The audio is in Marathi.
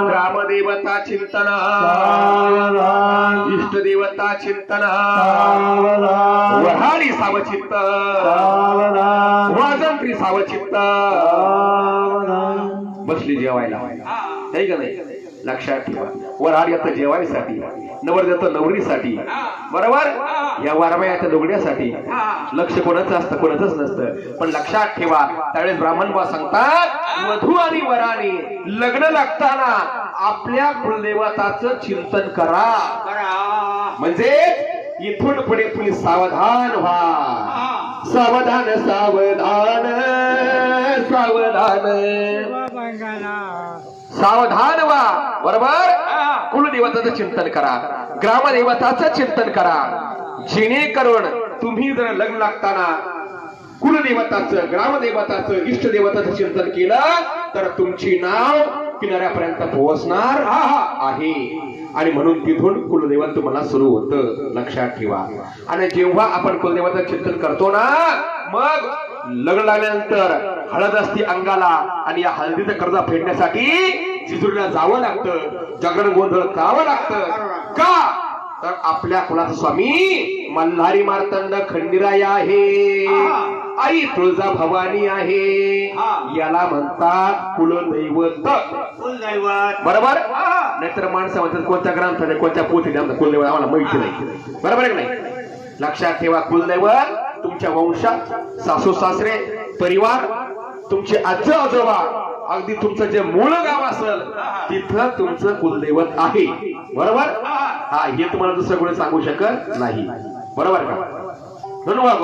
ग्रामदेवता चिंतन, इष्ट देवता चिंतन, वऱ्हाडी सावचित्त, वाजंत्री सावचित्त बसली जेवायला. नाही का नाही? लक्षात ठेवा, वऱ्हाड येतं जेवायसाठी, नवर येतं नवरीसाठी, बरोबर. या वारवयाच्या दोघड्यासाठी. लक्ष कोणाचं असतं, कोणाचंच नसतं. पण लक्षात ठेवा, त्यावेळेस ब्राह्मण बा सांगतात, वधू आणि वराने लग्न लागताना आपल्या कुलदेवताचं चिंतन करा. म्हणजे इथून पुढे तुम्ही सावधान व्हा. सावधान सावधान सावधान सावधान व्हा, बरोबर. कुलदेवताचं चिंतन करा, ग्रामदेवताचं चिंतन करा, जेणेकरून तुम्ही जर लग्न लागताना कुलदेवताचं, ग्रामदेवताचं, इष्ट देवताचं चिंतन केलं तर तुमची नाव किनाऱ्यापर्यंत पोहोचणार आहे. आणि म्हणून तिथून कुलदेवत तुम्हाला सुरू होतं. लक्षात ठेवा. आणि जेव्हा आपण कुलदेवताचं चिंतन करतो ना, मग लग्न लागल्यानंतर हळद असते अंगाला, आणि या हळदीचं कर्ज फेडण्यासाठी जिजुरीला जावं लागतं, जागरण गोंधळ करावं लागतं. का तर आपल्या कुलाचा स्वामी मल्हारी मार्तंड खंडीराय आहे, आई तुळजा भवानी आहे. याला म्हणतात कुलदैवत. बरोबर. नाहीतर माणसं म्हणतात कोणत्या ग्रंथाने, कोणत्या पोथीने आमचं कुलदैवत आम्हाला माहिती नाही. बरोबर आहे की नाही? लक्षात ठेवा, कुलदैवत तुमच्या वंशात, सासू सासरे, परिवार, तुमचे आजी आजोबा, अगदी तुमचं जे मूळ गाव असेल तिथं तुमचं कुलदैवत आहे. बरोबर. हे तुम्हाला दुसरं कोणी सांगू शकत नाही. बरोबर का? धन्यवाद.